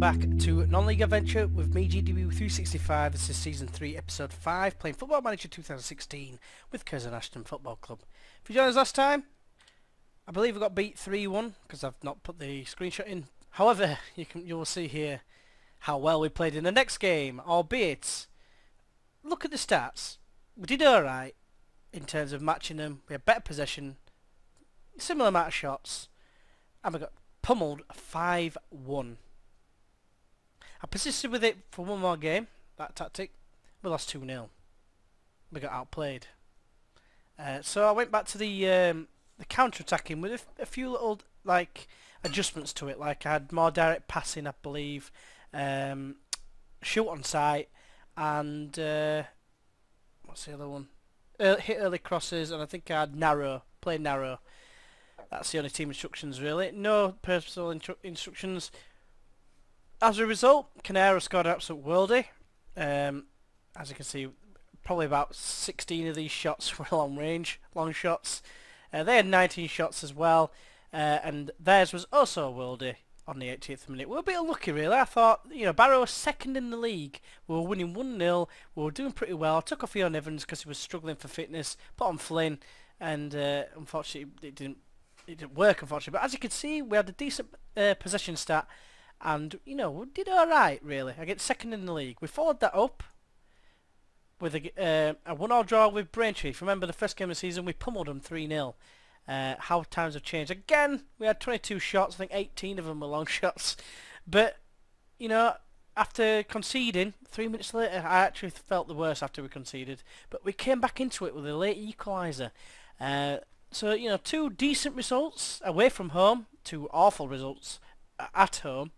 back to Non-League Adventure with me, GDB365. This is Season 3, Episode 5, playing Football Manager 2016 with Curzon Ashton Football Club. If you joined us last time, I believe we got beat 3-1 because I've not put the screenshot in. However, you will see here how well we played in the next game, albeit, look at the stats. We did alright in terms of matching them. We had better possession, similar amount of shots, and we got pummeled 5-1. I persisted with it for one more game, that tactic. We lost 2-0. We got outplayed. So I went back to the counter-attacking with a few little adjustments to it. Like I had more direct passing, I believe, shoot on sight, and what's the other one? Hit early crosses, and I think I had play narrow. That's the only team instructions really. No personal instructions. As a result, Canero scored an absolute worldie. As you can see, probably about 16 of these shots were long shots. They had 19 shots as well, and theirs was also a worldie on the 80th minute. We were a bit unlucky really. I thought, Barrow was second in the league. We were winning 1-0. We were doing pretty well. I took off Ian Evans because he was struggling for fitness. Put on Flynn, and unfortunately it didn't work, unfortunately. But as you can see, we had a decent possession stat. And, we did alright, really. I get second in the league. We followed that up with a 1-1 draw with Braintree. If you remember the first game of the season, we pummeled them 3-0. How times have changed. Again, we had 22 shots. I think 18 of them were long shots. But, after conceding, 3 minutes later, I actually felt the worst after we conceded. But we came back into it with a late equaliser. So, two decent results away from home, two awful results at home.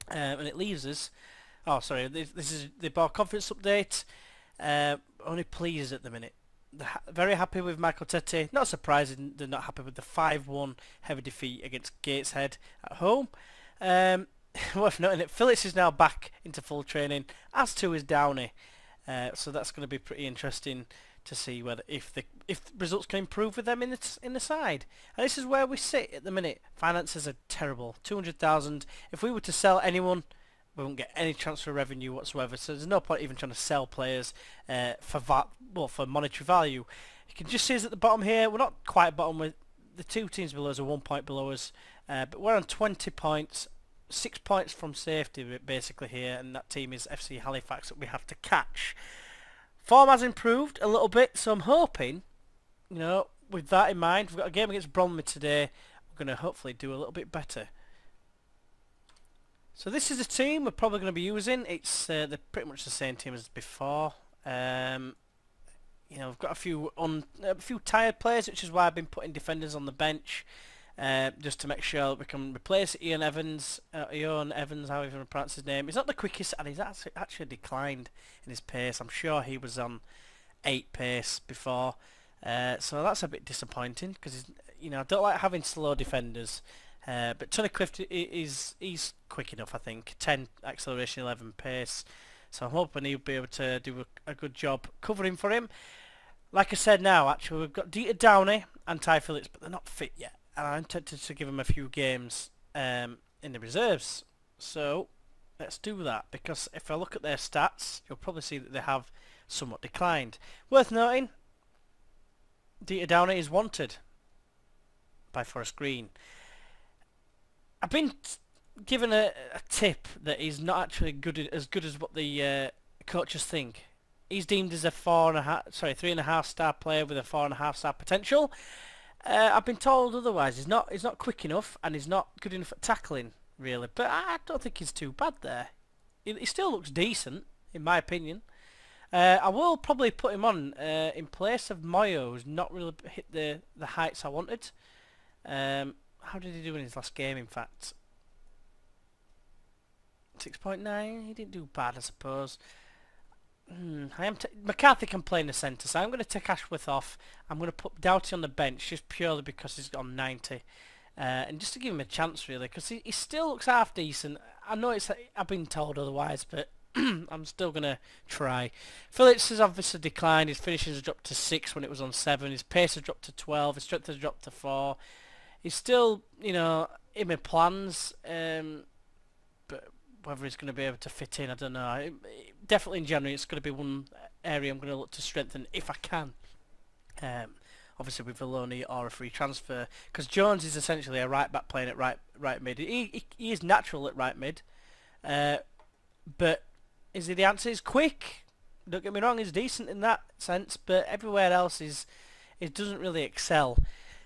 And it leaves us. Oh, sorry. This is the ball confidence update. Only pleased at the minute. Very happy with Michael Tete. Not surprising they're not happy with the 5-1 heavy defeat against Gateshead at home. Worth noting that Phillips is now back into full training, as too is Downey. So that's going to be pretty interesting to see whether if results can improve with them in the side. And this is where we sit at the minute. Finances are terrible. 200,000. If we were to sell anyone, we won't get any transfer revenue whatsoever. So there's no point even trying to sell players for monetary value. You can just see us at the bottom here. We're not quite bottom. With the two teams below us are 1 point below us, but we're on 20 points. 6 points from safety basically here, and that team is FC Halifax that we have to catch. Form has improved a little bit, so I'm hoping, with that in mind, we've got a game against Bromley today. We're going to hopefully do a little bit better. So this is the team we're probably going to be using. It's they're pretty much the same team as before. We've got a few tired players, which is why I've been putting defenders on the bench, just to make sure that we can replace Ian Evans, however you pronounce his name. He's not the quickest, and he's actually declined in his pace. I'm sure he was on 8 pace before, so that's a bit disappointing because I don't like having slow defenders. But Tunnicliffe he's quick enough, I think. 10 acceleration, 11 pace. So I'm hoping he'll be able to do a good job covering for him. Like I said, now actually we've got Dieter Downey and Ty Phillips, but they're not fit yet. And I'm tempted to give them a few games in the reserves. So let's do that, because if I look at their stats, you'll probably see that they have somewhat declined. Worth noting, Dieter Downey is wanted by Forest Green. I've been given a tip that he's not actually as good as what the coaches think. He's deemed as a 3.5 star player with a 4.5 star potential. I've been told otherwise. He's not quick enough, and he's not good enough at tackling, really. But I don't think he's too bad there. He still looks decent, in my opinion. I will probably put him on in place of Moyo, who's not really hit the heights I wanted. How did he do in his last game, in fact? 6.9? He didn't do bad, I suppose. McCarthy can play in the centre, so I'm going to take Ashworth off. I'm going to put Doughty on the bench just purely because he's got 90. And just to give him a chance, really, because he still looks half decent. I know I've been told otherwise, but I'm still going to try. Phillips has obviously declined. His finishing has dropped to 6 when it was on 7. His pace has dropped to 12. His strength has dropped to 4. He's still, in my plans, but whether he's going to be able to fit in, I don't know. Definitely in January, it's going to be one area I'm going to look to strengthen if I can. Obviously with a loanee or a free transfer, because Jones is essentially a right back playing at right mid. He is natural at right mid, but is he the answer? He's quick. Don't get me wrong, he's decent in that sense, but everywhere else it doesn't really excel.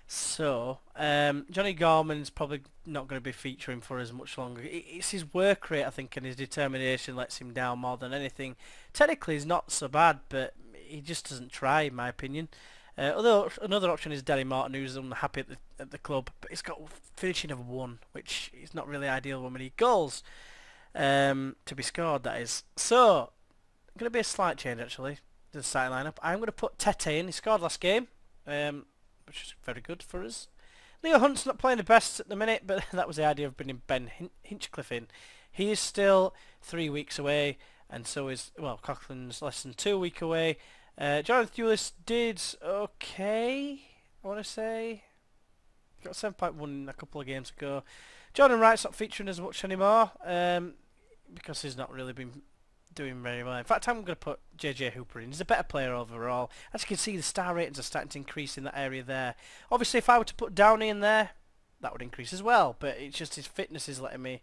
So Johnny Gorman's probably not going to be featuring for us much longer. It's his work rate, I think, and his determination lets him down more than anything. Technically, he's not so bad, but he just doesn't try, in my opinion. Although another option is Danny Martin, who's unhappy at the club, but he's got finishing of 1, which is not really ideal when we need goals to be scored. That is. So going to be a slight change actually to the starting lineup. I'm going to put Tete in. He scored last game, which is very good for us. Leo Hunt's not playing the best at the minute, but that was the idea of bringing Ben Hinchcliffe in. He is still 3 weeks away, and so is Coughlin's less than 2 weeks away. Jonathan Hewlett did okay, I want to say. Got 7.1 a couple of games ago. Jordan Wright's not featuring as much anymore because he's not really been doing very well. In fact, I'm going to put JJ Hooper in. He's a better player overall. As you can see, the star ratings are starting to increase in that area there. Obviously, if I were to put Downey in there, that would increase as well. But it's just his fitness is letting me...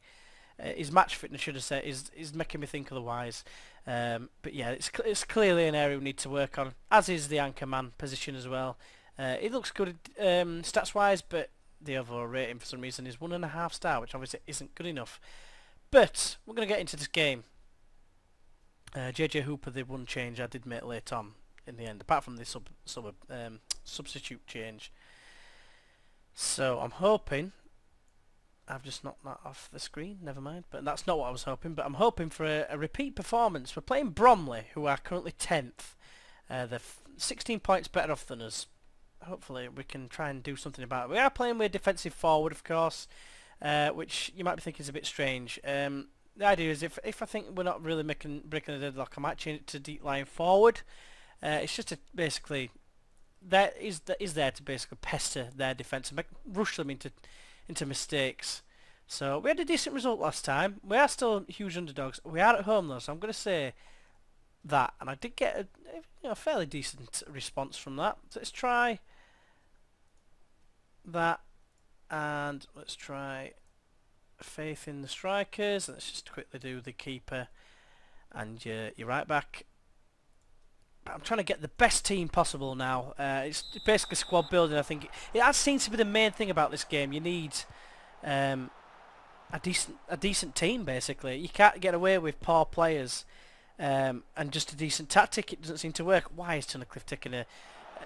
his match fitness, should I say, is making me think otherwise. But yeah, it's clearly an area we need to work on, as is the anchor man position as well. It looks good stats-wise, but the overall rating for some reason is 1.5 star, which obviously isn't good enough. But we're going to get into this game. JJ Hooper, the one change I did make late on in the end, apart from the substitute change. So I'm hoping... I've just knocked that off the screen, never mind. But that's not what I was hoping. But I'm hoping for a repeat performance. We're playing Bromley, who are currently 10th. They're 16 points better off than us. Hopefully we can try and do something about it. We are playing with defensive forward, of course, which you might be thinking is a bit strange. The idea is if I think we're not really breaking a deadlock, I might change it to deep lying forward. It's just basically that is there to basically pester their defence and rush them into mistakes. So we had a decent result last time. We are still huge underdogs. We are at home though, so I'm going to say that. And I did get a fairly decent response from that. So let's try that, and let's try faith in the strikers. Let's just quickly do the keeper and your right back. I'm trying to get the best team possible now. It's basically squad building. I think it seems to be the main thing about this game. You need a decent team. Basically, you can't get away with poor players and just a decent tactic. It doesn't seem to work. Why is Tunnicliffe taking a?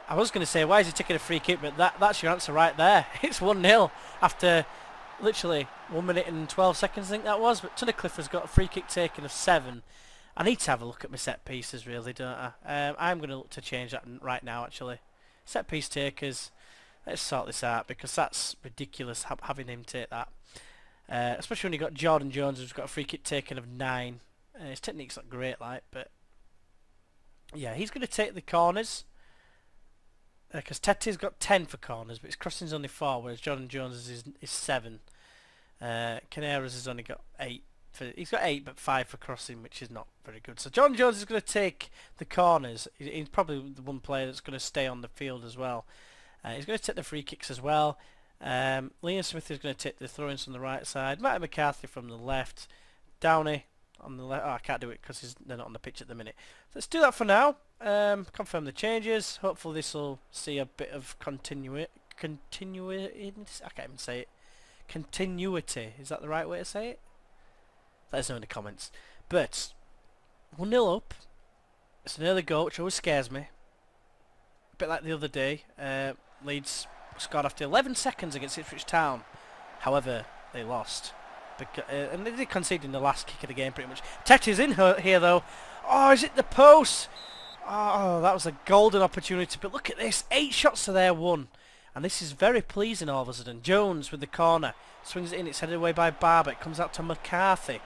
I was going to say why is he taking a free kick, but that's your answer right there. It's 1-0 after literally 1 minute and 12 seconds. I think that was. But Tunnicliffe has got a free kick taken of 7. I need to have a look at my set pieces, really, don't I? I'm going to look to change that right now, actually. Set piece takers. Let's sort this out, because that's ridiculous having him take that. Especially when you've got Jordan Jones, who's got a free kick taken of 9. His technique's not great, like, but... yeah, he's going to take the corners. Because Tete's got 10 for corners, but his crossing's only 4, whereas Jordan Jones is 7. Caneras has only got 8. He's got 8 but 5 for crossing, which is not very good. So John Jones is going to take the corners. He's probably the one player that's going to stay on the field as well. He's going to take the free kicks as well. Liam Smith is going to take the throw-ins from the right side. Matty McCarthy from the left. Downey on the left. Oh, I can't do it because they're not on the pitch at the minute. So let's do that for now. Confirm the changes. Hopefully this will see a bit of continuity. I can't even say it. Continuity. Is that the right way to say it? Let us know in the comments. But 1-0 up. It's an early goal, which always scares me. A bit like the other day. Leeds scored after 11 seconds against Ipswich Town. However, they lost. And they did concede in the last kick of the game, pretty much. Tete's in here, though. Oh, is it the post? Oh, that was a golden opportunity. But look at this. 8 shots to their 1. And this is very pleasing all of a sudden. Jones with the corner. Swings it in. It's headed away by Barber. It comes out to McCarthy.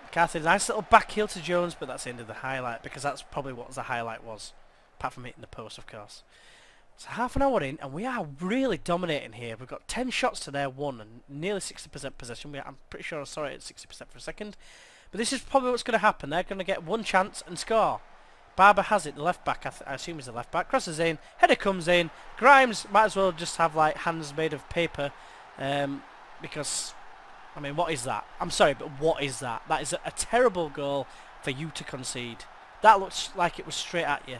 McCarthy, nice little back heel to Jones, but that's the end of the highlight, because that's probably what the highlight was. Apart from hitting the post, of course. So half an hour in, and we are really dominating here. We've got 10 shots to their 1, and nearly 60% possession. I'm pretty sure I saw it at 60% for a second. But this is probably what's going to happen. They're going to get one chance and score. Barber has it, the left back. I assume he's the left back. Crosses in, header comes in. Grimes might as well just have like hands made of paper, because, I mean, what is that? I'm sorry, but what is that? That is a terrible goal for you to concede. That looks like it was straight at you.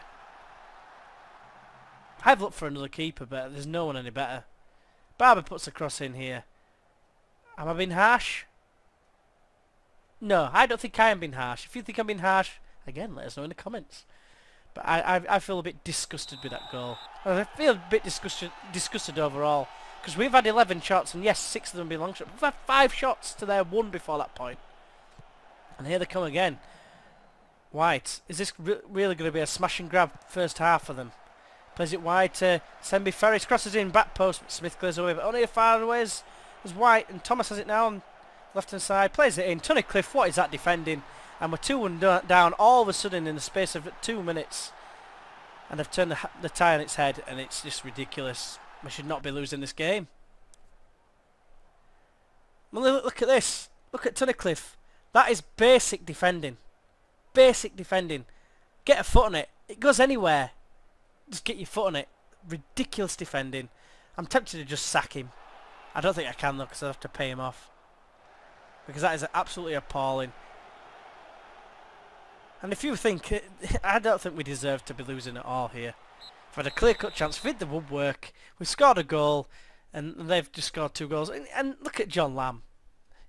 I've looked for another keeper, but there's no one any better. Barber puts a cross in here. Am I being harsh? No, I don't think I am being harsh. If you think I'm being harsh, again, let us know in the comments. But I feel a bit disgusted with that goal. I feel a bit disgusted overall. Because we've had 11 shots, and yes, 6 of them have been long shots. We've had 5 shots to their 1 before that point. And here they come again. White. Is this really going to be a smash and grab first half for them? Plays it wide to Sembi Ferris. Crosses in, back post. Smith clears away, but only as far away as White. And Thomas has it now on left hand side. Plays it in. Tunnicliffe, what is that defending? And we're 2-1 down all of a sudden in the space of 2 minutes. And they've turned the tie on its head, and it's just ridiculous. We should not be losing this game. Well, look at this. Look at Tunnicliffe. That is basic defending. Basic defending. Get a foot on it. It goes anywhere. Just get your foot on it. Ridiculous defending. I'm tempted to just sack him. I don't think I can though, because I have to pay him off. Because that is absolutely appalling. And if you think, I don't think we deserve to be losing at all here. We've had a clear-cut chance. We've hit the woodwork. We've scored a goal, and they've just scored 2 goals. And look at John Lamb.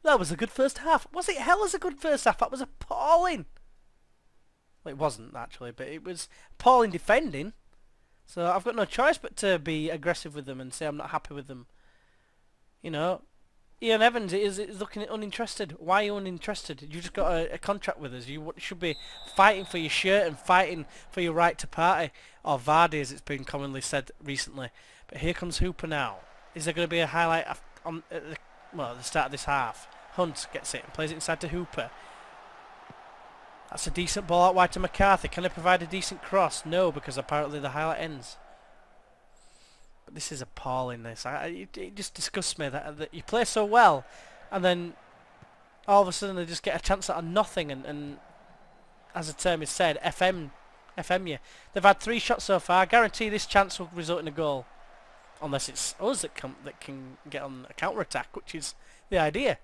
That was a good first half. Was it hell as a good first half? That was appalling. Well, it wasn't actually, but it was appalling defending. So I've got no choice but to be aggressive with them and say I'm not happy with them. You know, Ian Evans is looking uninterested. Why are you uninterested? You just got a contract with us. You should be fighting for your shirt and fighting for your right to party. Or Vardy, as it's been commonly said recently. But here comes Hooper now. Is there going to be a highlight on at the start of this half? Hunt gets it and plays it inside to Hooper. That's a decent ball out wide to McCarthy. Can they provide a decent cross? No, because apparently the highlight ends. But this is appalling, this. It just disgusts me that you play so well, and then all of a sudden they just get a chance out of nothing, and as the term is said, FM you. They've had 3 shots so far. I guarantee this chance will result in a goal. Unless it's us that can get on a counter-attack, which is the idea.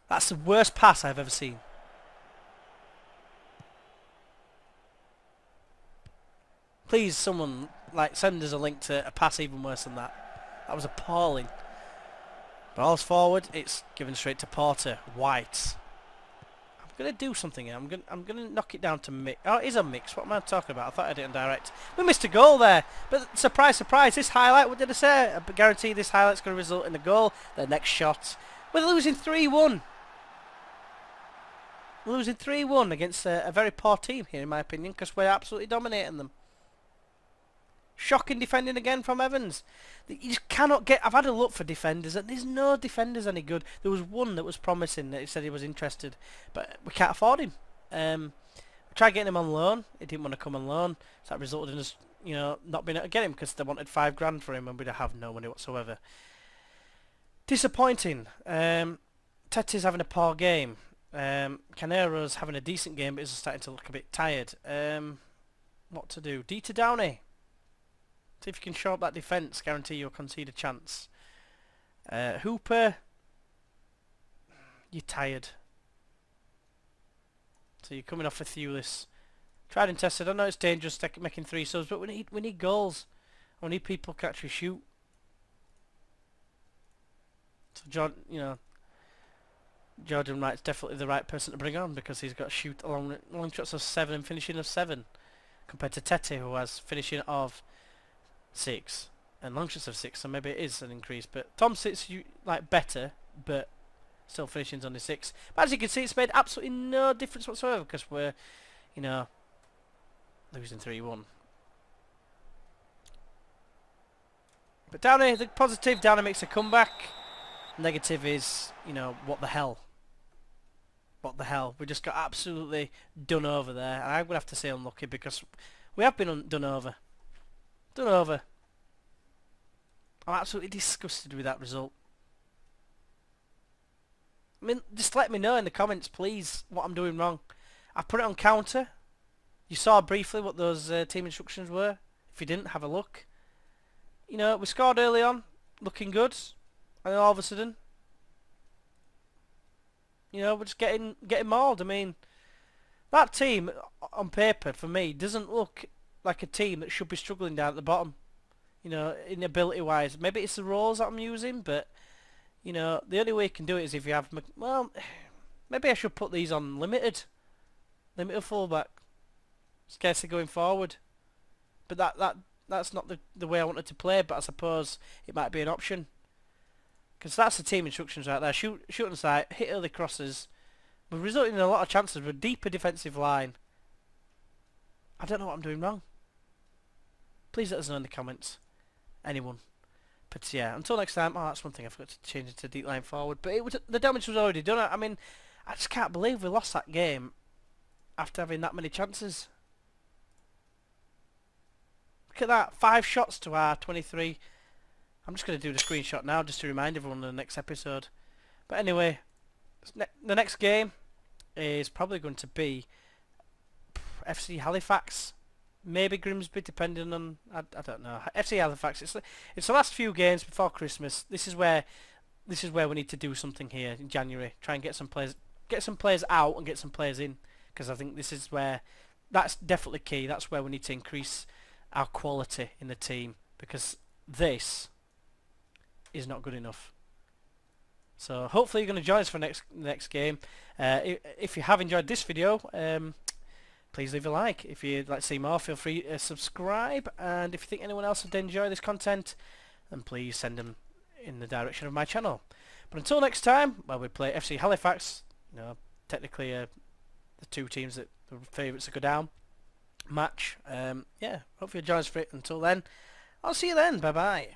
That's the worst pass I've ever seen. Please, someone send us a link to a pass even worse than that. That was appalling. Ball's forward. It's given straight to Porter. White. I'm gonna do something here. I'm gonna knock it down to mix. Oh, it is a mix. What am I talking about? I thought I did it on direct. We missed a goal there. But surprise, surprise. This highlight. What did I say? I guarantee this highlight's gonna result in a goal. The next shot. We're losing 3-1. We're losing 3-1 against a very poor team here, in my opinion, because we're absolutely dominating them. Shocking defending again from Evans. You just cannot get... I've had a look for defenders, and there's no defenders any good. There was one that was promising, that he said he was interested, but we can't afford him. We tried getting him on loan. He didn't want to come on loan, so that resulted in us, you know, not being able to get him because they wanted $5 grand for him, and we'd have no money whatsoever. Disappointing. Tete's having a poor game. Canero's having a decent game, but is starting to look a bit tired. What to do? D to Downey. See if you can show up that defence, guarantee you'll concede a chance. Hooper, you're tired. So you're coming off with Thewlis. Tried and tested. I know it's dangerous making 3 subs, but we need goals. We need people who can actually shoot. So Jordan Wright's definitely the right person to bring on because he's got to shoot long shots of 7 and finishing of 7, compared to Tete, who has finishing of 6 and long shots of 6, so maybe it is an increase. But Tom sits better, but still finishing's only 6. But as you can see, it's made absolutely no difference whatsoever because we're, you know, losing 3-1. But Downey, the positive, Downey makes a comeback. Negative is, you know, what the hell? What the hell? We just got absolutely done over there. And I'm going to have to say unlucky because we have been done over. Done over. I'm absolutely disgusted with that result. I mean, just let me know in the comments, please, what I'm doing wrong. I put it on counter. You saw briefly what those team instructions were. If you didn't, have a look. You know, we scored early on, looking good, and then all of a sudden, you know, we're just getting mauled. I mean, that team, on paper, for me, doesn't look like a team that should be struggling down at the bottom. You know, in ability-wise. Maybe it's the roles that I'm using, but, you know, the only way you can do it is if you have... Well, maybe I should put these on limited. Limited fullback. Scarcely going forward. But that's not the way I wanted to play, but I suppose it might be an option. Because that's the team instructions right there. Shoot on sight, hit early crosses. We're resulting in a lot of chances with a deeper defensive line. I don't know what I'm doing wrong. Please let us know in the comments. Anyone. But yeah, until next time. Oh, that's one thing I forgot to change it to deep line forward. But the damage was already done. I mean, I just can't believe we lost that game after having that many chances. Look at that. 5 shots to our 23. I'm just going to do the screenshot now just to remind everyone of the next episode. But anyway, the next game is probably going to be FC Halifax. Maybe Grimsby, depending on... I don't know. FC Halifax. It's the last few games before Christmas. This is where we need to do something here in January. Try and get some players out and get some players in, because I think this is where that's definitely key. That's where we need to increase our quality in the team, because this is not good enough. So hopefully you're going to join us for next game. If you have enjoyed this video, please leave a like. If you'd like to see more, feel free to subscribe. And if you think anyone else would enjoy this content, then please send them in the direction of my channel. But until next time, where we play FC Halifax, you know, technically the two teams that the favourites to go down match. Yeah, hopefully you'll join us for it. Until then, I'll see you then. Bye bye.